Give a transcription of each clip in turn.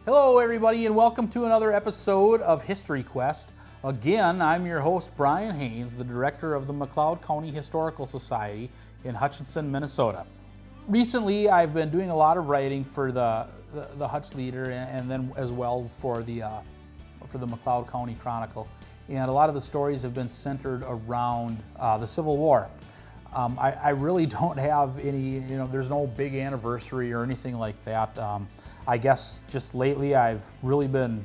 Hello, everybody, and welcome to another episode of History Quest. Again, I'm your host, Brian Haynes, the director of the McLeod County Historical Society in Hutchinson, Minnesota. Recently, I've been doing a lot of writing for the Hutch Leader and then as well for the McLeod County Chronicle. And a lot of the stories have been centered around the Civil War. I really don't have any, there's no big anniversary or anything like that. I guess just lately I've really been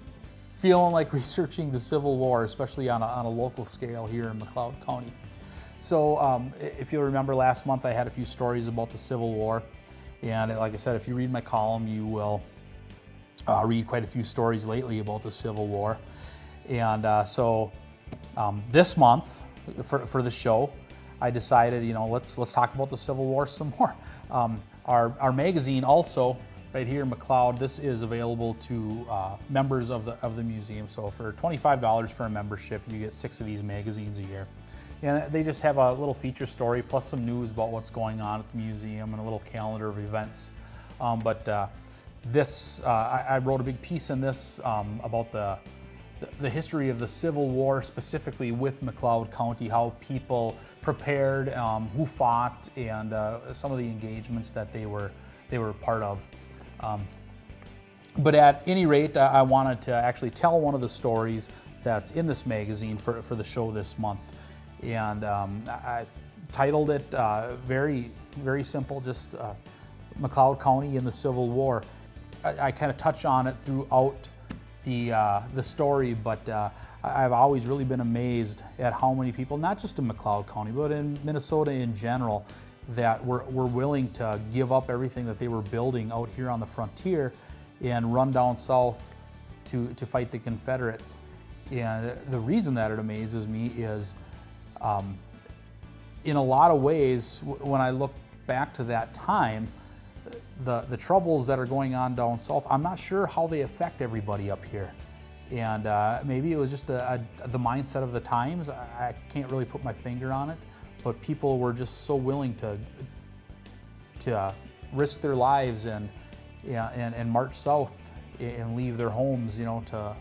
feeling like researching the Civil War, especially on a local scale here in McLeod County. So if you'll remember last month I had a few stories about the Civil War. And like I said, if you read my column, you will read quite a few stories lately about the Civil War. And so this month for the show, I decided, let's talk about the Civil War some more. Our magazine also, right here in McLeod, this is available to members of the museum. So for $25 for a membership, you get 6 of these magazines a year. And they just have a little feature story plus some news about what's going on at the museum and a little calendar of events. I wrote a big piece in this about the history of the Civil War, specifically with McLeod County, how people prepared, who fought, and some of the engagements that they were part of. But at any rate, I wanted to actually tell one of the stories that's in this magazine for the show this month. And I titled it very, very simple, just McLeod County and the Civil War. I kind of touch on it throughout the story, but I've always really been amazed at how many people, not just in McLeod County, but in Minnesota in general, that were willing to give up everything that they were building out here on the frontier and run down south to fight the Confederates. And the reason that it amazes me is, in a lot of ways, when I look back to that time, the troubles that are going on down south, I'm not sure how they affect everybody up here. And maybe it was just the mindset of the times. I can't really put my finger on it, but people were just so willing to risk their lives and march south and leave their homes, to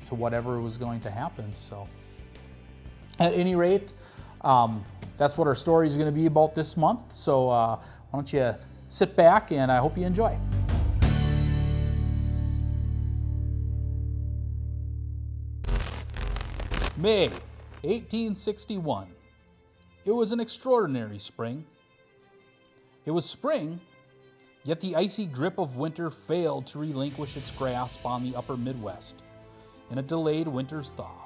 whatever was going to happen. So at any rate, that's what our story is going to be about this month. So why don't you sit back, and I hope you enjoy. May 1861. It was an extraordinary spring. It was spring, yet the icy grip of winter failed to relinquish its grasp on the upper Midwest in a delayed winter's thaw.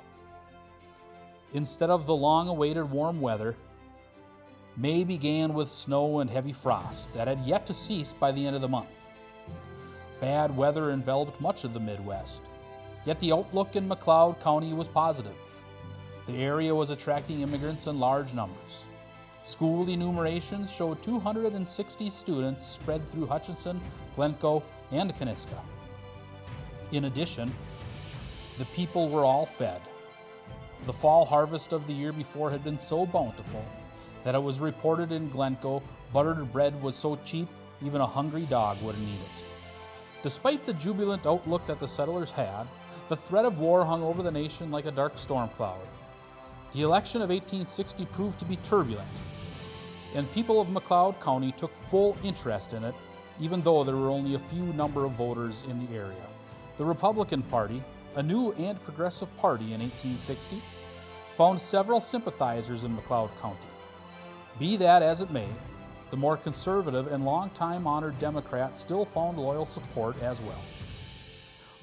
Instead of the long-awaited warm weather, May began with snow and heavy frost that had yet to cease by the end of the month. Bad weather enveloped much of the Midwest, yet the outlook in McLeod County was positive. The area was attracting immigrants in large numbers. School enumerations showed 260 students spread through Hutchinson, Glencoe, and Kaniska. In addition, the people were all fed. The fall harvest of the year before had been so bountiful that it was reported in Glencoe buttered bread was so cheap even a hungry dog wouldn't eat it. Despite the jubilant outlook that the settlers had, the threat of war hung over the nation like a dark storm cloud. The election of 1860 proved to be turbulent, and people of McLeod County took full interest in it, even though there were only a few number of voters in the area. The Republican Party, a new and progressive party in 1860, found several sympathizers in McLeod County. Be that as it may, the more conservative and long-time honored Democrats still found loyal support as well.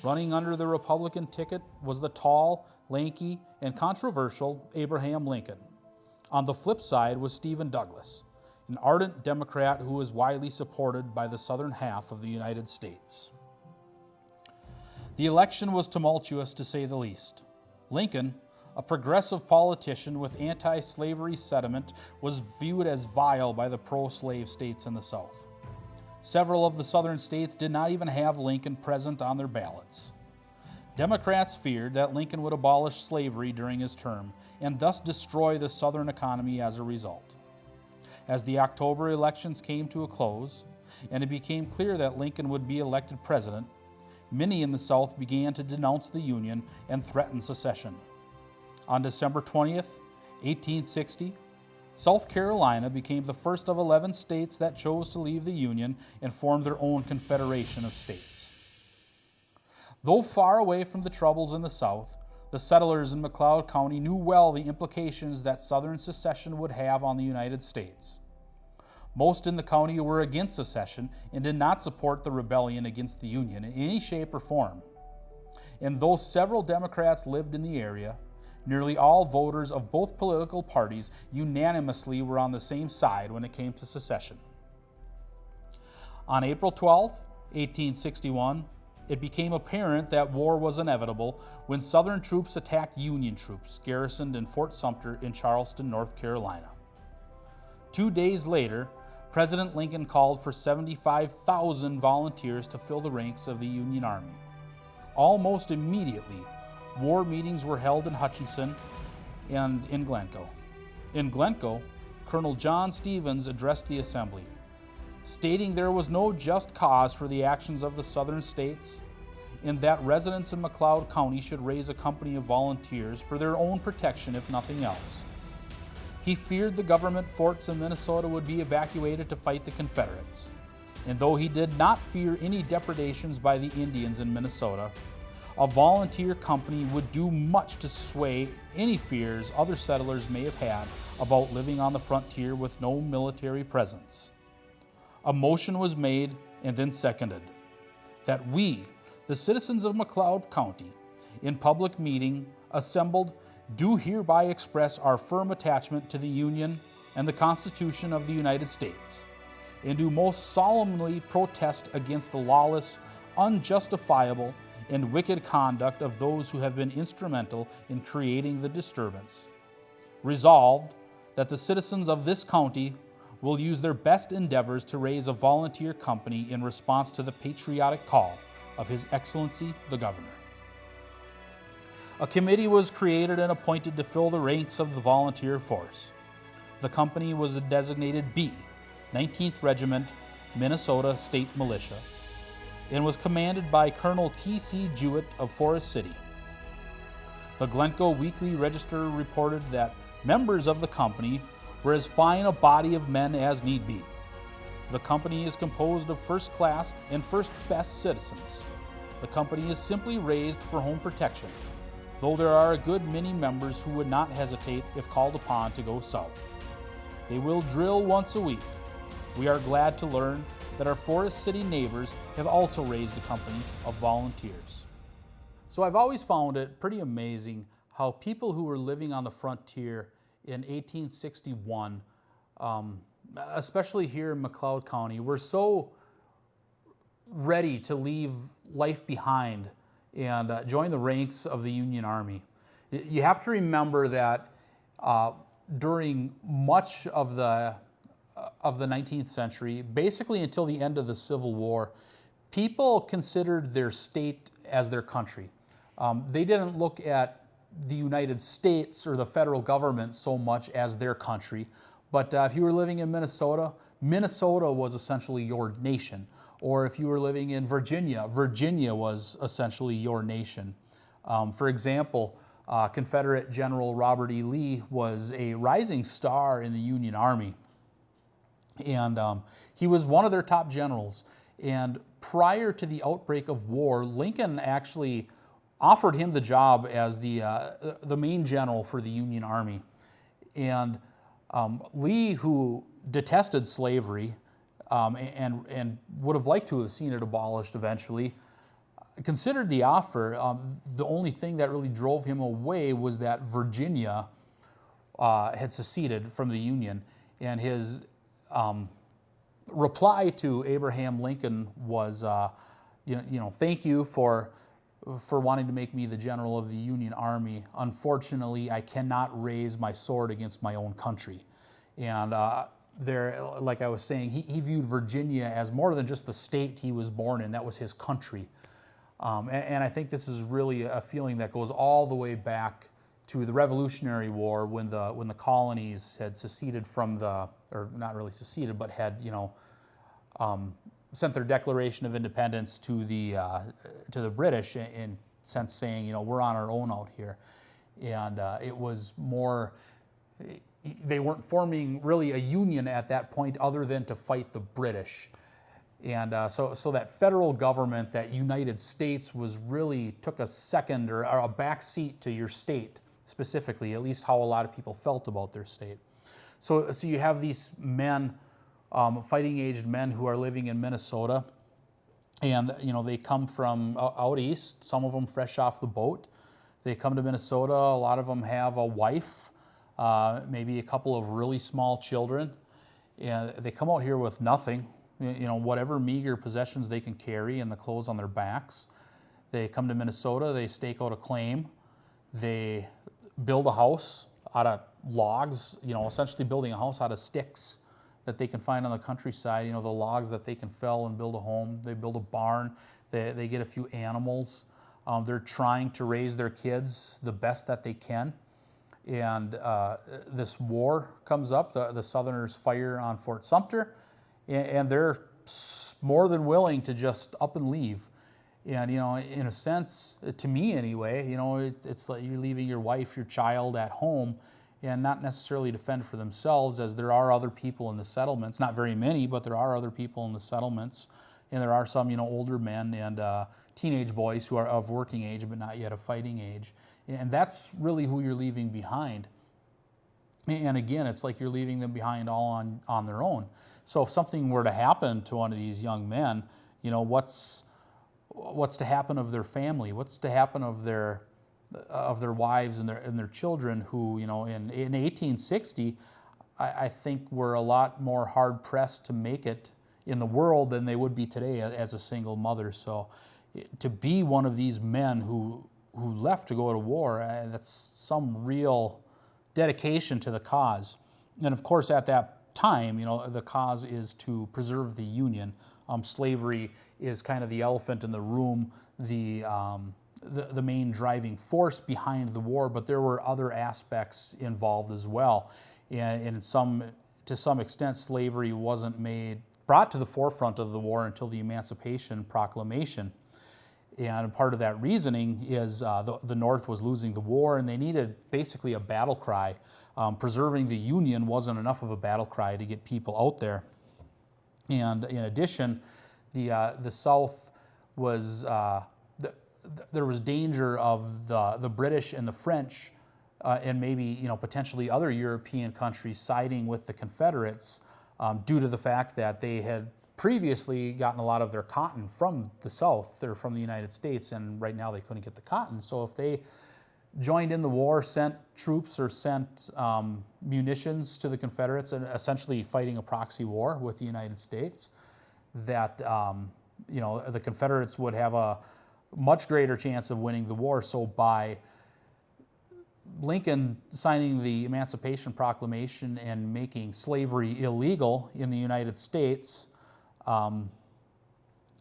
Running under the Republican ticket was the tall, lanky, and controversial Abraham Lincoln. On the flip side was Stephen Douglas, an ardent Democrat who was widely supported by the southern half of the United States. The election was tumultuous to say the least. Lincoln, a progressive politician with anti-slavery sentiment, was viewed as vile by the pro-slave states in the South. Several of the southern states did not even have Lincoln present on their ballots. Democrats feared that Lincoln would abolish slavery during his term and thus destroy the Southern economy as a result. As the October elections came to a close, and it became clear that Lincoln would be elected president, Many in the South began to denounce the Union and threaten secession. On December 20th, 1860, South Carolina became the first of 11 states that chose to leave the Union and form their own confederation of states. Though far away from the troubles in the South, the settlers in McLeod County knew well the implications that Southern secession would have on the United States. Most in the county were against secession and did not support the rebellion against the Union in any shape or form. And though several Democrats lived in the area, nearly all voters of both political parties unanimously were on the same side when it came to secession. On April 12, 1861, it became apparent that war was inevitable when Southern troops attacked Union troops garrisoned in Fort Sumter in Charleston, North Carolina. 2 days later, President Lincoln called for 75,000 volunteers to fill the ranks of the Union Army. Almost immediately, war meetings were held in Hutchinson and in Glencoe. In Glencoe, Colonel John Stevens addressed the assembly, stating there was no just cause for the actions of the southern states, and that residents in McLeod County should raise a company of volunteers for their own protection if nothing else. He feared the government forts in Minnesota would be evacuated to fight the Confederates, and though he did not fear any depredations by the Indians in Minnesota, a volunteer company would do much to sway any fears other settlers may have had about living on the frontier with no military presence. A motion was made and then seconded that we, the citizens of McLeod County, in public meeting assembled, do hereby express our firm attachment to the Union and the Constitution of the United States, and do most solemnly protest against the lawless, unjustifiable, and wicked conduct of those who have been instrumental in creating the disturbance. Resolved, that the citizens of this county will use their best endeavors to raise a volunteer company in response to the patriotic call of His Excellency the Governor. A committee was created and appointed to fill the ranks of the volunteer force. The company was designated B, 19th Regiment, Minnesota State Militia, and was commanded by Colonel T.C. Jewett of Forest City. The Glencoe Weekly Register reported that members of the company were as fine a body of men as need be. The company is composed of first-class and first-best citizens. The company is simply raised for home protection, though there are a good many members who would not hesitate if called upon to go south. They will drill once a week. We are glad to learn that our Forest City neighbors have also raised a company of volunteers. So I've always found it pretty amazing how people who were living on the frontier in 1861, especially here in McLeod County, were so ready to leave life behind and join the ranks of the Union Army. You have to remember that during much of the 19th century, basically until the end of the Civil War, people considered their state as their country. They didn't look at the United States or the federal government so much as their country. But if you were living in Minnesota, Minnesota was essentially your nation. Or if you were living in Virginia, Virginia was essentially your nation. For example, Confederate General Robert E. Lee was a rising star in the Union Army. And he was one of their top generals. And prior to the outbreak of war, Lincoln actually offered him the job as the main general for the Union Army. And Lee, who detested slavery and would have liked to have seen it abolished eventually, considered the offer. The only thing that really drove him away was that Virginia had seceded from the Union. And his reply to Abraham Lincoln was, thank you for wanting to make me the general of the Union Army. Unfortunately, I cannot raise my sword against my own country. And like I was saying, he viewed Virginia as more than just the state he was born in. That was his country. And I think this is really a feeling that goes all the way back to the Revolutionary War when the colonies had seceded from or not really seceded, but had, sent their Declaration of Independence to the British, in sense saying, we're on our own out here. And it was more, they weren't forming really a union at that point other than to fight the British. And so that federal government, that United States, was really took a second or a back seat to your state specifically, at least how a lot of people felt about their state. So you have these men, fighting-aged men who are living in Minnesota, and they come from out east, some of them fresh off the boat. They come to Minnesota, a lot of them have a wife, maybe a couple of really small children, and they come out here with nothing, whatever meager possessions they can carry and the clothes on their backs. They come to Minnesota, they stake out a claim, they build a house out of logs, essentially building a house out of sticks that they can find on the countryside, the logs that they can fell and build a home. They build a barn, they get a few animals. They're trying to raise their kids the best that they can. And this war comes up, the Southerners fire on Fort Sumter, and they're more than willing to just up and leave. And, in a sense, to me anyway, it's like you're leaving your wife, your child at home, and not necessarily to fend for themselves, as there are other people in the settlements, not very many, but there are other people in the settlements, and there are some, older men and teenage boys who are of working age but not yet of fighting age, and that's really who you're leaving behind. And again, it's like you're leaving them behind all on their own. So if something were to happen to one of these young men, what's to happen of their family? What's to happen of their wives and their children who, in 1860, I think were a lot more hard-pressed to make it in the world than they would be today as a single mother. So to be one of these men who left to go to war, that's some real dedication to the cause. And of course, at that time, the cause is to preserve the Union. Slavery is kind of the elephant in the room, the main driving force behind the war, but there were other aspects involved as well. And to some extent, slavery wasn't brought to the forefront of the war until the Emancipation Proclamation. And part of that reasoning is the North was losing the war, and they needed basically a battle cry. Preserving the Union wasn't enough of a battle cry to get people out there. And in addition, the South was there was danger of the British and the French and maybe potentially other European countries siding with the Confederates due to the fact that they had previously gotten a lot of their cotton from the South or from the United States, and right now they couldn't get the cotton. So if they joined in the war, sent troops or sent munitions to the Confederates, and essentially fighting a proxy war with the United States, that the Confederates would have a much greater chance of winning the war. So by Lincoln signing the Emancipation Proclamation and making slavery illegal in the United States,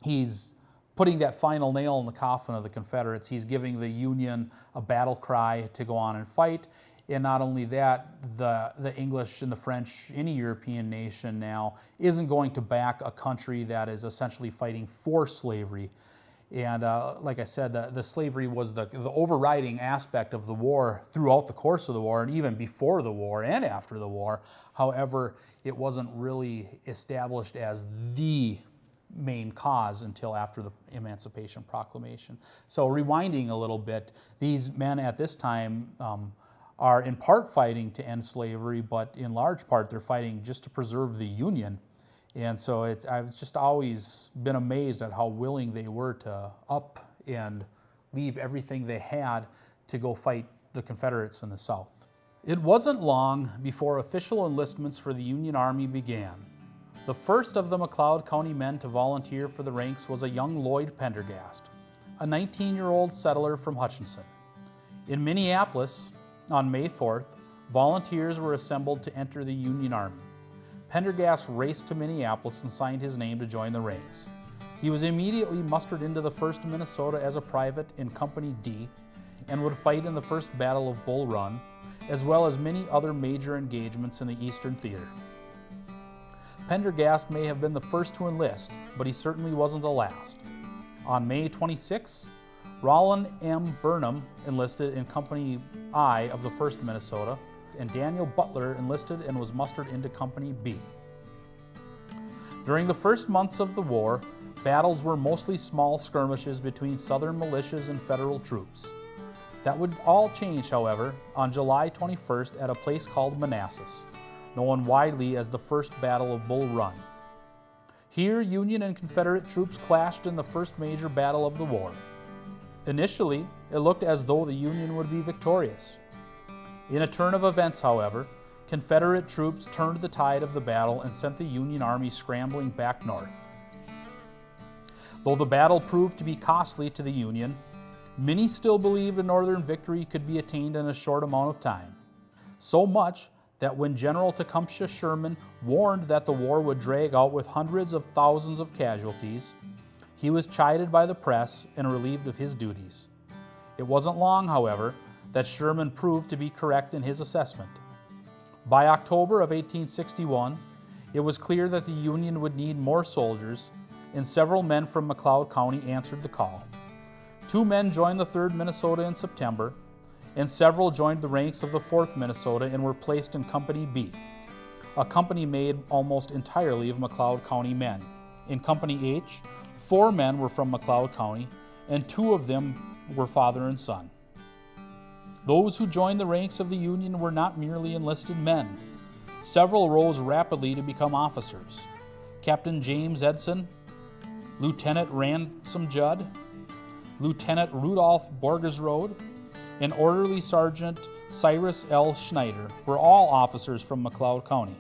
he's putting that final nail in the coffin of the Confederates. He's giving the Union a battle cry to go on and fight. And not only that, the English and the French, any European nation now, isn't going to back a country that is essentially fighting for slavery. And like I said, the slavery was the overriding aspect of the war throughout the course of the war, and even before the war and after the war. However, it wasn't really established as the main cause until after the Emancipation Proclamation. So rewinding a little bit, these men at this time are in part fighting to end slavery, but in large part they're fighting just to preserve the Union. And so I've just always been amazed at how willing they were to up and leave everything they had to go fight the Confederates in the South. It wasn't long before official enlistments for the Union Army began. The first of the McLeod County men to volunteer for the ranks was a young Lloyd Pendergast, a 19-year-old settler from Hutchinson. In Minneapolis, on May 4th, volunteers were assembled to enter the Union Army. Pendergast raced to Minneapolis and signed his name to join the ranks. He was immediately mustered into the 1st Minnesota as a private in Company D and would fight in the First Battle of Bull Run, as well as many other major engagements in the Eastern Theater. Pendergast may have been the first to enlist, but he certainly wasn't the last. On May 26, Rollin M. Burnham enlisted in Company I of the 1st Minnesota, and Daniel Butler enlisted and was mustered into Company B. During the first months of the war, battles were mostly small skirmishes between Southern militias and Federal troops. That would all change, however, on July 21st at a place called Manassas, known widely as the First Battle of Bull Run. Here, Union and Confederate troops clashed in the first major battle of the war. Initially, it looked as though the Union would be victorious. In a turn of events, however, Confederate troops turned the tide of the battle and sent the Union Army scrambling back north. Though the battle proved to be costly to the Union, many still believed a Northern victory could be attained in a short amount of time. So much that when General Tecumseh Sherman warned that the war would drag out with hundreds of thousands of casualties, he was chided by the press and relieved of his duties. It wasn't long, however, that Sherman proved to be correct in his assessment. By October of 1861, it was clear that the Union would need more soldiers, and several men from McLeod County answered the call. 2 men joined the 3rd Minnesota in September, and several joined the ranks of the 4th Minnesota and were placed in Company B, a company made almost entirely of McLeod County men. In Company H, 4 men were from McLeod County, and 2 of them were father and son. Those who joined the ranks of the Union were not merely enlisted men. Several rose rapidly to become officers. Captain James Edson, Lieutenant Ransom Judd, Lieutenant Rudolph Borgersrode, and Orderly Sergeant Cyrus L. Schneider were all officers from McLeod County.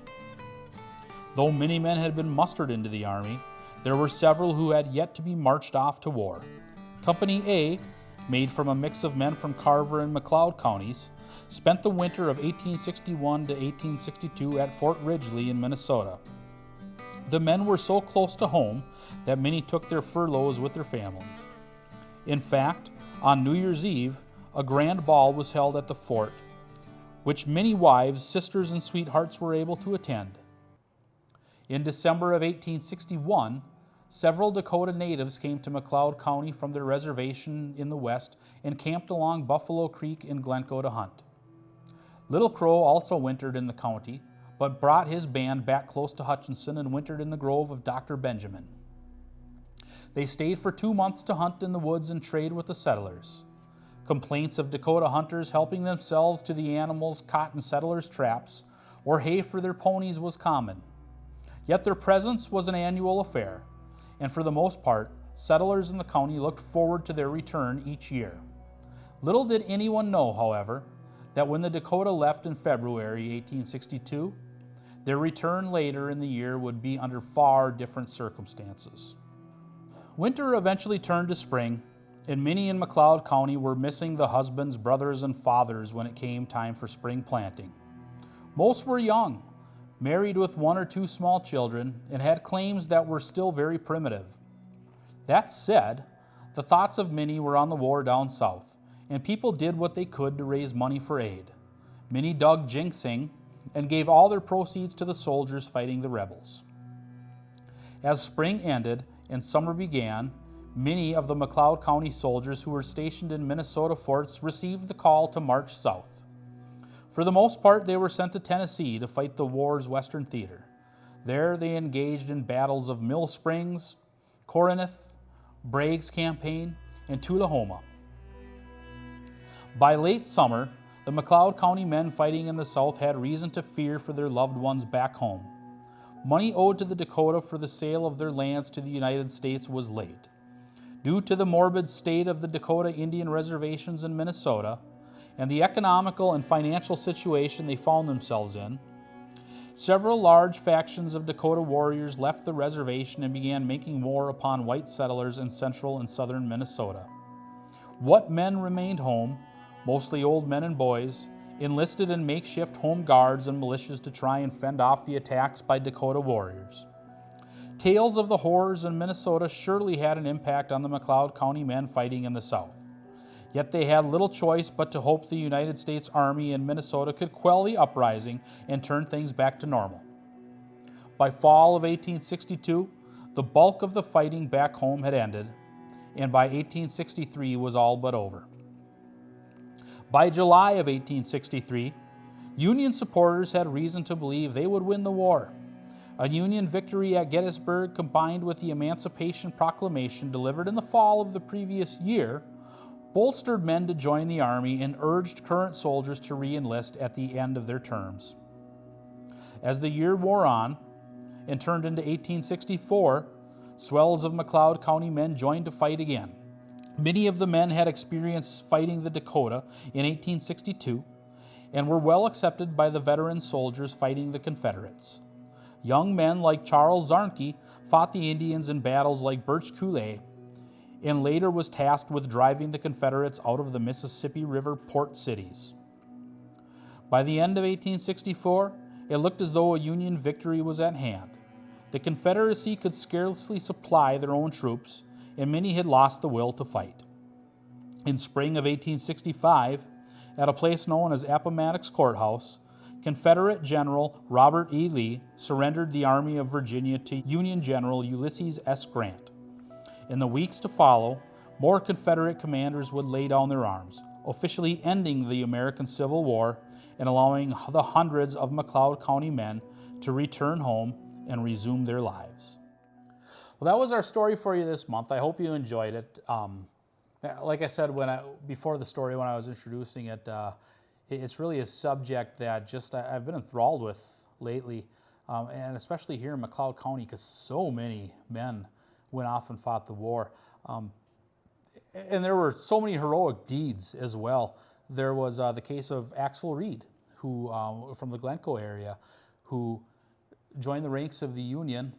Though many men had been mustered into the Army, there were several who had yet to be marched off to war. Company A, made from a mix of men from Carver and McLeod counties, spent the winter of 1861 to 1862 at Fort Ridgely in Minnesota. The men were so close to home that many took their furloughs with their families. In fact, on New Year's Eve, a grand ball was held at the fort, which many wives, sisters, and sweethearts were able to attend. In December of 1861, several Dakota natives came to McLeod County from their reservation in the west and camped along Buffalo Creek in Glencoe to hunt. Little Crow also wintered in the county, but brought his band back close to Hutchinson and wintered in the grove of Dr. Benjamin. They stayed for 2 months to hunt in the woods and trade with the settlers. Complaints of Dakota hunters helping themselves to the animals caught in settlers' traps or hay for their ponies was common. Yet their presence was an annual affair, and for the most part, settlers in the county looked forward to their return each year. Little did anyone know, however, that when the Dakota left in February 1862, their return later in the year would be under far different circumstances. Winter eventually turned to spring, and many in McLeod County were missing the husbands, brothers, and fathers when it came time for spring planting. Most were young, married with 1 or 2 small children, and had claims that were still very primitive. That said, the thoughts of many were on the war down south, and people did what they could to raise money for aid. Many dug ginseng and gave all their proceeds to the soldiers fighting the rebels. As spring ended and summer began, many of the McLeod County soldiers who were stationed in Minnesota forts received the call to march south. For the most part, they were sent to Tennessee to fight the war's western theater. There they engaged in battles of Mill Springs, Corinth, Bragg's Campaign, and Tullahoma. By late summer, the McLeod County men fighting in the South had reason to fear for their loved ones back home. Money owed to the Dakota for the sale of their lands to the United States was late. Due to the morbid state of the Dakota Indian reservations in Minnesota and the economical and financial situation they found themselves in, several large factions of Dakota warriors left the reservation and began making war upon white settlers in central and southern Minnesota. What men remained home, mostly old men and boys, enlisted in makeshift home guards and militias to try and fend off the attacks by Dakota warriors. Tales of the horrors in Minnesota surely had an impact on the McLeod County men fighting in the South. Yet they had little choice but to hope the United States Army in Minnesota could quell the uprising and turn things back to normal. By fall of 1862, the bulk of the fighting back home had ended, and by 1863 was all but over. By July of 1863, Union supporters had reason to believe they would win the war. A Union victory at Gettysburg, combined with the Emancipation Proclamation delivered in the fall of the previous year, bolstered men to join the Army and urged current soldiers to re-enlist at the end of their terms. As the year wore on and turned into 1864, swells of McLeod County men joined to fight again. Many of the men had experience fighting the Dakota in 1862 and were well accepted by the veteran soldiers fighting the Confederates. Young men like Charles Zarnke fought the Indians in battles like Birch Coulee, and later was tasked with driving the Confederates out of the Mississippi River port cities. By the end of 1864, it looked as though a Union victory was at hand. The Confederacy could scarcely supply their own troops, and many had lost the will to fight. In spring of 1865, at a place known as Appomattox Courthouse, Confederate General Robert E. Lee surrendered the Army of Virginia to Union General Ulysses S. Grant. In the weeks to follow, more Confederate commanders would lay down their arms, officially ending the American Civil War and allowing the hundreds of McLeod County men to return home and resume their lives. Well, that was our story for you this month. I hope you enjoyed it. Like I said before the story, when I was introducing it, it's really a subject that I've been enthralled with lately, and especially here in McLeod County, because so many men went off and fought the war. And there were so many heroic deeds as well. There was the case of Axel Reed, who from the Glencoe area, who joined the ranks of the Union.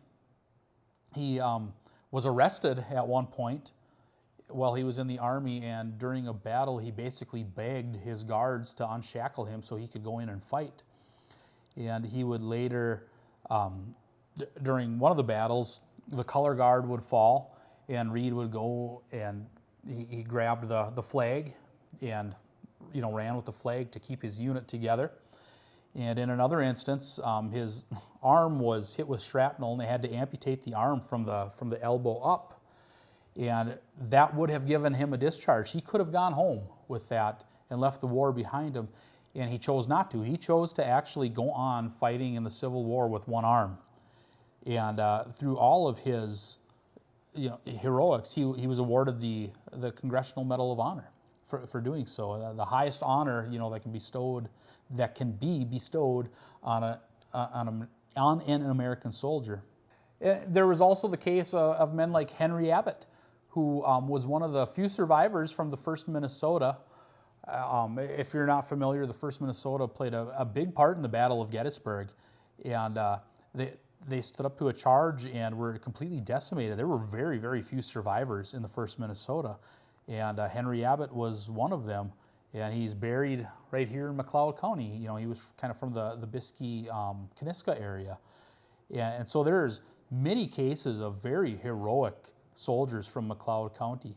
He was arrested at one point while he was in the Army, and during a battle, he basically begged his guards to unshackle him so he could go in and fight. And he would later, during one of the battles, the color guard would fall, and Reed would go and he grabbed the flag and ran with the flag to keep his unit together. And in another instance, his arm was hit with shrapnel, and they had to amputate the arm from the elbow up. And that would have given him a discharge. He could have gone home with that and left the war behind him, and he chose not to. He chose to actually go on fighting in the Civil War with one arm. And through all of his heroics, he was awarded the Congressional Medal of Honor for doing so, the highest honor that can be bestowed on an American soldier. There was also the case of men like Henry Abbott, who was one of the few survivors from the 1st Minnesota. If you're not familiar, the 1st Minnesota played a big part in the Battle of Gettysburg, and they stood up to a charge and were completely decimated. There were very, very few survivors in the 1st Minnesota, and Henry Abbott was one of them, and he's buried right here in McLeod County. He was kind of from the Biskie, Kaniska area, and so there's many cases of very heroic soldiers from McLeod County.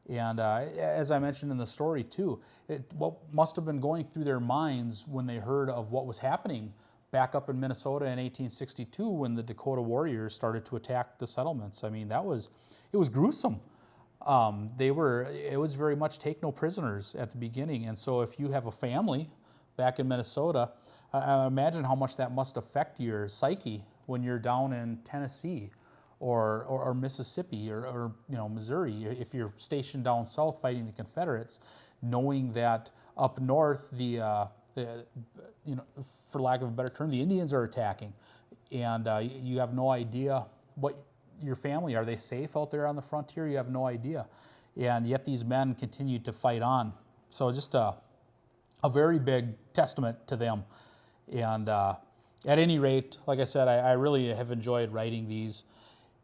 And as I mentioned in the story too, what must have been going through their minds when they heard of what was happening back up in Minnesota in 1862 when the Dakota Warriors started to attack the settlements. I mean, it was gruesome. It was very much take no prisoners at the beginning. And so if you have a family back in Minnesota, I imagine how much that must affect your psyche when you're down in Tennessee or Mississippi or Missouri. If you're stationed down south fighting the Confederates, knowing that up north for lack of a better term, the Indians are attacking, and you have no idea what your family, are they safe out there on the frontier? You have no idea, and yet these men continued to fight on. So just a very big testament to them. And at any rate, like I said, I really have enjoyed writing these,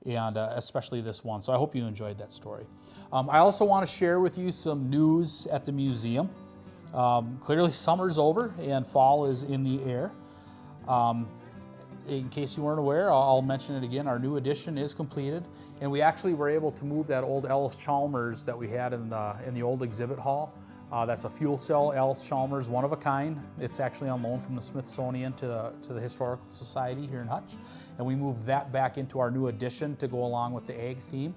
and especially this one. So I hope you enjoyed that story. I also want to share with you some news at the museum. Clearly summer's over and fall is in the air. In case you weren't aware, I'll mention it again. Our new addition is completed, and we actually were able to move that old Ellis Chalmers that we had in the old exhibit hall That's a fuel cell Allis-Chalmers, one of a kind. It's actually on loan from the Smithsonian to the Historical Society here in Hutch. And we moved that back into our new addition to go along with the ag theme.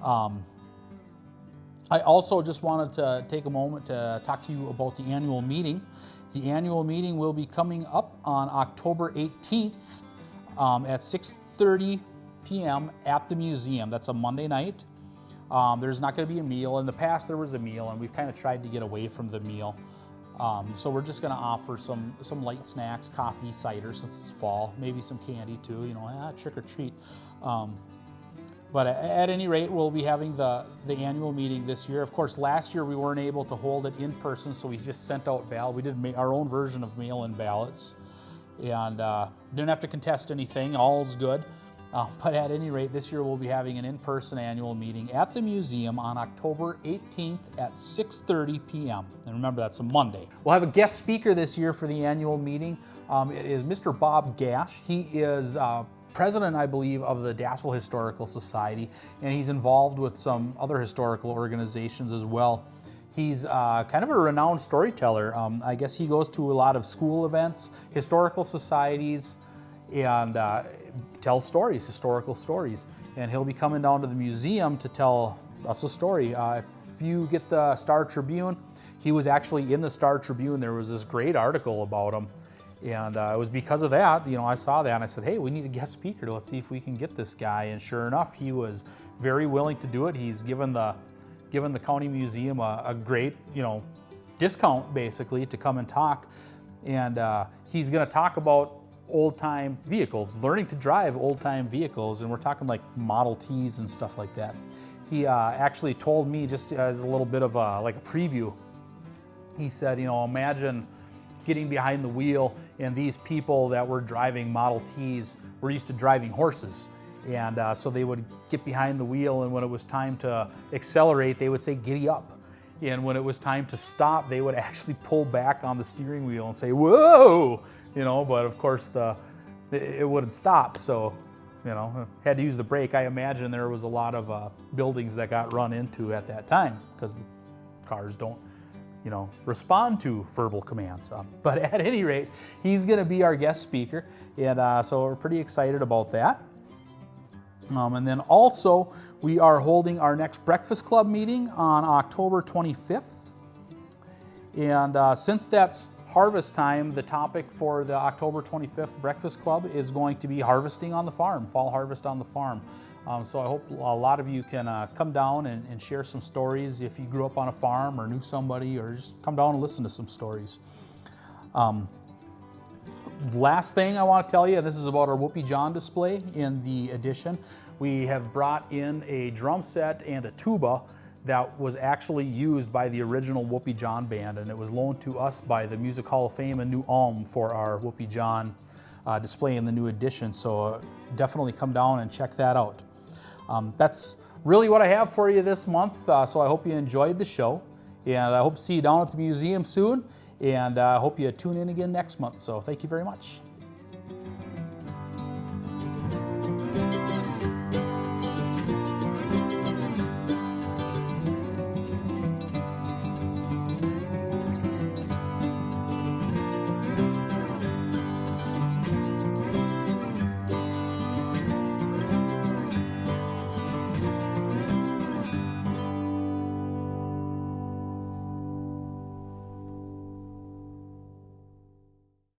I also just wanted to take a moment to talk to you about the annual meeting. The annual meeting will be coming up on October 18th at 6:30 p.m. at the museum. That's a Monday night. There's not going to be a meal. In the past, there was a meal, and we've kind of tried to get away from the meal. So we're just going to offer some light snacks, coffee, cider, since it's fall, maybe some candy too, you know, trick or treat. But at any rate, we'll be having the annual meeting this year. Of course, last year we weren't able to hold it in person, so we just sent out ballot. We did our own version of mail-in ballots, and didn't have to contest anything. All's good. But at any rate, this year we'll be having an in-person annual meeting at the museum on October 18th at 6:30 p.m. And remember, that's a Monday. We'll have a guest speaker this year for the annual meeting. It is Mr. Bob Gash. He is president, I believe, of the Dassel Historical Society, and he's involved with some other historical organizations as well. He's kind of a renowned storyteller. I guess he goes to a lot of school events, historical societies, and tells stories, historical stories. And he'll be coming down to the museum to tell us a story. If you get the Star Tribune, he was actually in the Star Tribune. There was this great article about him. And it was because of that, you know, I saw that and I said, hey, we need a guest speaker. Let's see if we can get this guy. And sure enough, he was very willing to do it. He's given the county museum a great, you know, discount basically to come and talk. And he's going to talk about old-time vehicles, learning to drive old-time vehicles. And we're talking like Model Ts and stuff like that. He actually told me, just as a little bit of like a preview, he said, you know, imagine getting behind the wheel, and these people that were driving Model Ts were used to driving horses. And so they would get behind the wheel, and when it was time to accelerate, they would say, giddy up. And when it was time to stop, they would actually pull back on the steering wheel and say, whoa, you know, but of course it wouldn't stop. So, you know, had to use the brake. I imagine there was a lot of buildings that got run into at that time because the cars don't, you know, respond to verbal commands. But at any rate, he's going to be our guest speaker, and so we're pretty excited about that. And then also, we are holding our next Breakfast Club meeting on October 25th. And since that's harvest time, the topic for the October 25th Breakfast Club is going to be harvesting on the farm, fall harvest on the farm. So I hope a lot of you can come down and share some stories if you grew up on a farm or knew somebody, or just come down and listen to some stories. Last thing I want to tell you, and this is about our Whoopie John display in the addition. We have brought in a drum set and a tuba that was actually used by the original Whoopie John band, and it was loaned to us by the Music Hall of Fame in New Ulm for our Whoopie John display in the new edition. So definitely come down and check that out. That's really what I have for you this month, so I hope you enjoyed the show, and I hope to see you down at the museum soon, and I hope you tune in again next month. So thank you very much.